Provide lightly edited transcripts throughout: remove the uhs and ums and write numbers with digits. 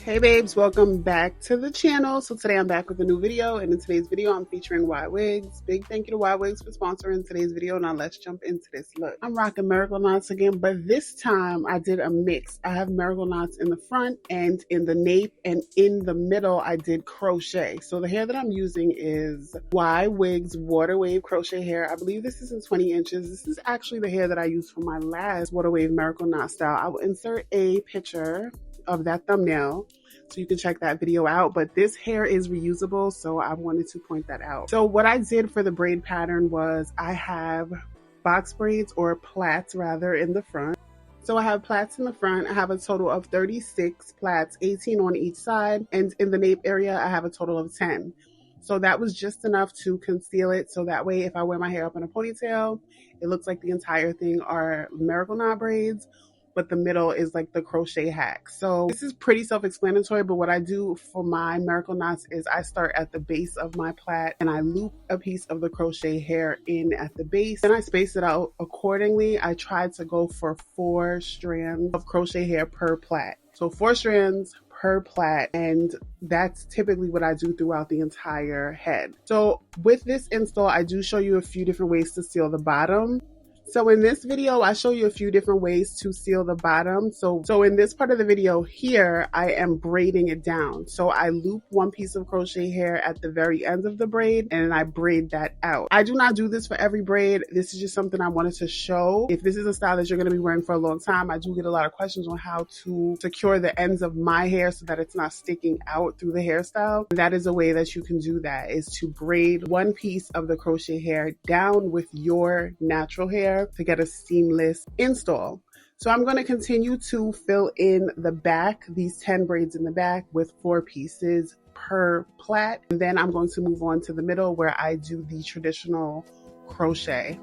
Hey babes, welcome back to the channel. So today I'm back with a new video, and in today's video I'm featuring YWigs. Big thank you to YWigs for sponsoring today's video. Now let's jump into this look. I'm rocking miracle knots again, but this time I did a mix. I have miracle knots in the front and in the nape, and in the middle I did crochet. So the hair that I'm using is YWigs Water Wave Crochet Hair. I believe this is in 20 inches. This is actually the hair that I used for my last Water Wave miracle knot style. I will insert a picture of that thumbnail so you can check that video out, but this hair is reusable, so I wanted to point that out. So what I did for the braid pattern was I have box braids, or plaits rather, in the front. So I have plaits in the front. I have a total of 36 plaits, 18 on each side, and in the nape area I have a total of 10. So that was just enough to conceal it, so that way if I wear my hair up in a ponytail, it looks like the entire thing are miracle knot braids, but the middle is like the crochet hack. So this is pretty self-explanatory, but what I do for my miracle knots is I start at the base of my plait and I loop a piece of the crochet hair in at the base, and I space it out accordingly. I tried to go for 4 strands of crochet hair per plait. So 4 strands per plait, and that's typically what I do throughout the entire head. So with this install, I do show you a few different ways to seal the bottom. So in this video, I show you a few different ways to seal the bottom. So in this part of the video here, I am braiding it down. So I loop one piece of crochet hair at the very end of the braid, and I braid that out. I do not do this for every braid. This is just something I wanted to show. If this is a style that you're going to be wearing for a long time, I do get a lot of questions on how to secure the ends of my hair so that it's not sticking out through the hairstyle. That is a way that you can do that, is to braid one piece of the crochet hair down with your natural hair to get a seamless install. So I'm going to continue to fill in the back, these 10 braids in the back, with 4 pieces per plait. And then I'm going to move on to the middle where I do the traditional crochet.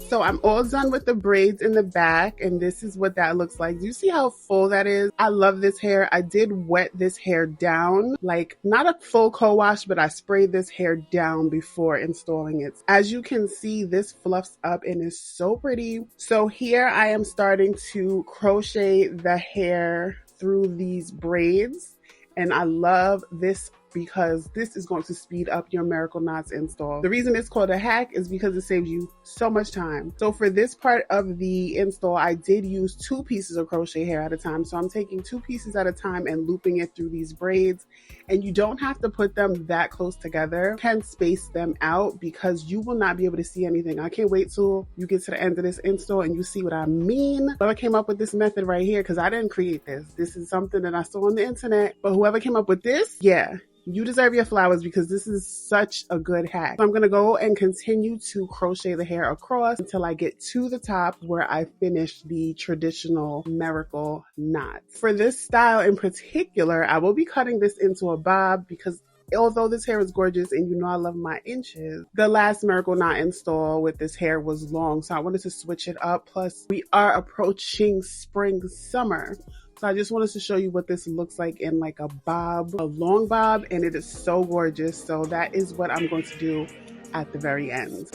So I'm all done with the braids in the back, and this is what that looks like. Do you see how full that is? I love this hair. I did wet this hair down, like not a full co-wash, but I sprayed this hair down before installing it. As you can see, this fluffs up and is so pretty. So here I am starting to crochet the hair through these braids, and I love this because this is going to speed up your miracle knots install. The reason it's called a hack is because it saves you so much time. So for this part of the install, I did use 2 pieces of crochet hair at a time. So I'm taking 2 pieces at a time and looping it through these braids. And you don't have to put them that close together. You can space them out because you will not be able to see anything. I can't wait till you get to the end of this install and you see what I mean. Whoever came up with this method right here, because I didn't create this. This is something that I saw on the internet. But whoever came up with this, yeah. You deserve your flowers because this is such a good hack. So I'm going to go and continue to crochet the hair across until I get to the top where I finish the traditional miracle knot. For this style in particular, I will be cutting this into a bob because although this hair is gorgeous and you know I love my inches, the last miracle knot install with this hair was long, so I wanted to switch it up. Plus we are approaching spring summer, so I just wanted to show you what this looks like in like a bob, a long bob, and it is so gorgeous. So that is what I'm going to do at the very end.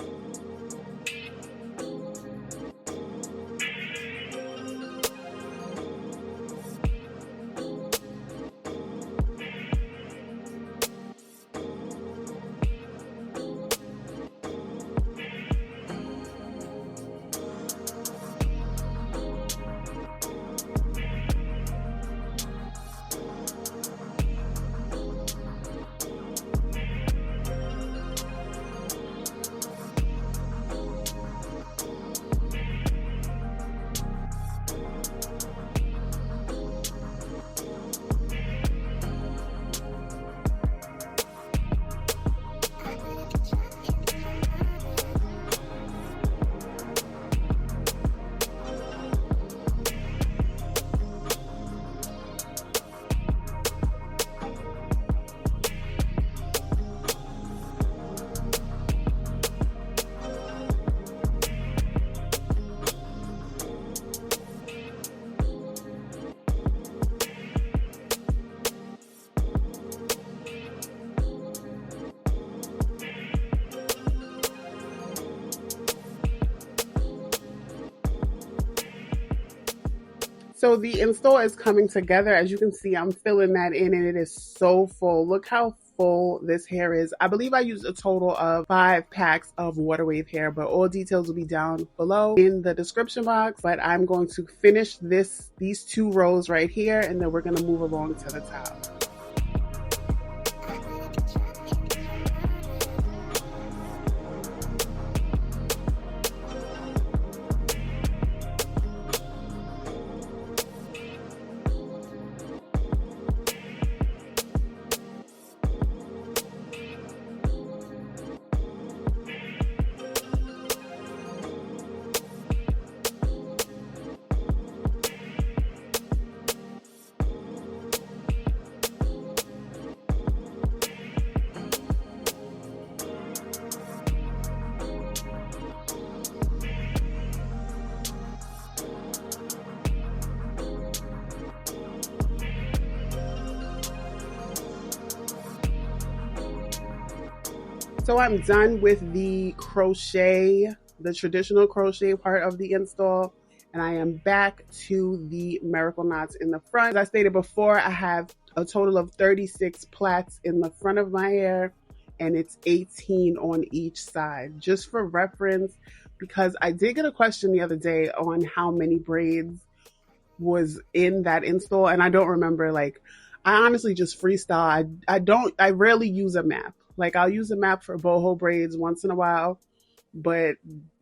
So the install is coming together. As you can see, I'm filling that in and it is so full. Look how full this hair is. I believe I used a total of 5 packs of Water Wave hair, but all details will be down below in the description box. But I'm going to finish these 2 rows right here, and then we're going to move along to the top. So I'm done with the crochet, the traditional crochet part of the install, and I am back to the miracle knots in the front. As I stated before, I have a total of 36 plaits in the front of my hair, and it's 18 on each side. Just for reference, because I did get a question the other day on how many braids was in that install, and I don't remember. Like, I honestly just freestyle. I rarely use a map. Like, I'll use a map for boho braids once in a while, but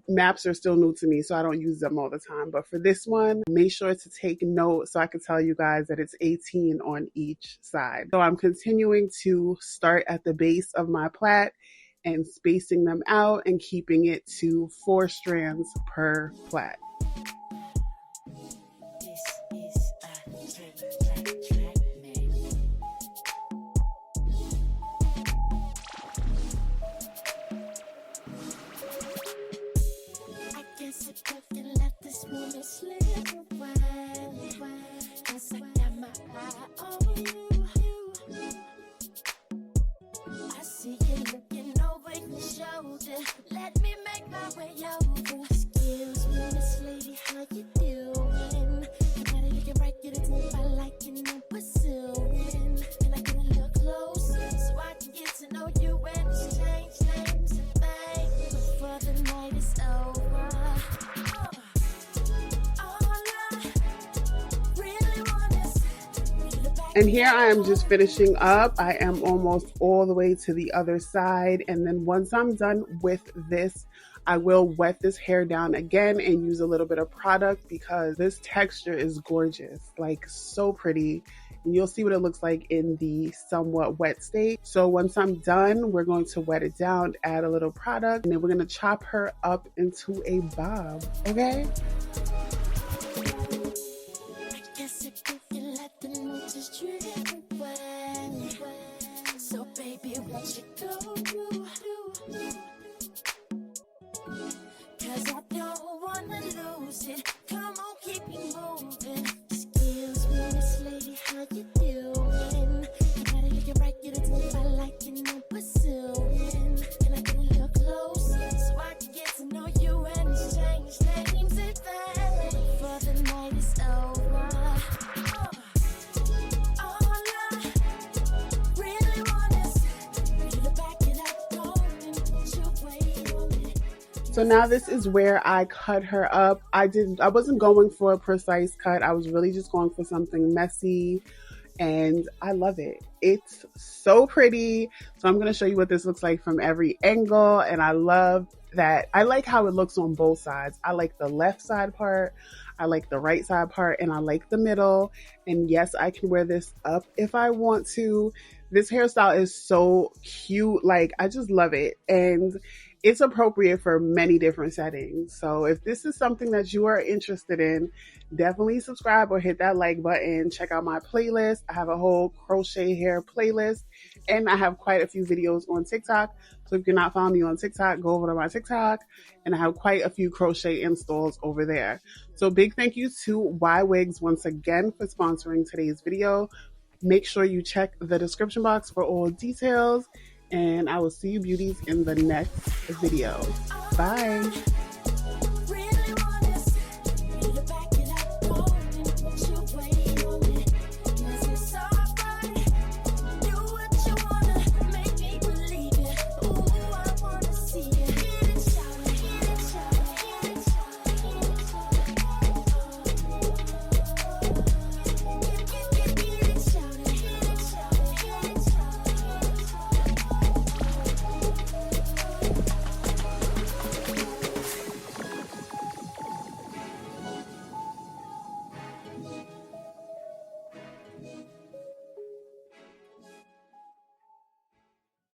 maps are still new to me, so I don't use them all the time. But for this one, make sure to take note so I can tell you guys that it's 18 on each side. So I'm continuing to start at the base of my plait and spacing them out and keeping it to 4 strands per plait. Let me make my way over. Excuse me, Miss Lady, how you doing? You gotta look it right, get it if I like you, no pursuing. Can I get a little closer so I can get to know you and exchange names and things before the night is over? And here I am just finishing up. I am almost all the way to the other side. And then once I'm done with this, I will wet this hair down again and use a little bit of product because this texture is gorgeous, like so pretty. and you'll see what it looks like in the somewhat wet state. So once I'm done, we're going to wet it down, add a little product, and then we're going to chop her up into a bob, okay? So baby, won't you go? Cause I don't wanna lose it. Come on, keep me moving. Excuse me, Miss Lady, how you doing? You gotta look right, get it to me by liking and pursuing. Can I get a little closer so I can get to know you and exchange names and things before the night is over? So now this is where I cut her up. I wasn't going for a precise cut. I was really just going for something messy, and I love it. It's so pretty. So I'm going to show you what this looks like from every angle, and I love that. I like how it looks on both sides. I like the left side part, I like the right side part, and I like the middle. And yes, I can wear this up if I want to. This hairstyle is so cute. Like, I just love it. And it's appropriate for many different settings. So if this is something that you are interested in, definitely subscribe or hit that like button. Check out my playlist. I have a whole crochet hair playlist, and I have quite a few videos on TikTok. So if you're not following me on TikTok, go over to my TikTok, and I have quite a few crochet installs over there. So big thank you to YWigs once again for sponsoring today's video. Make sure you check the description box for all details, and I will see you beauties in the next video. Bye. Really wanna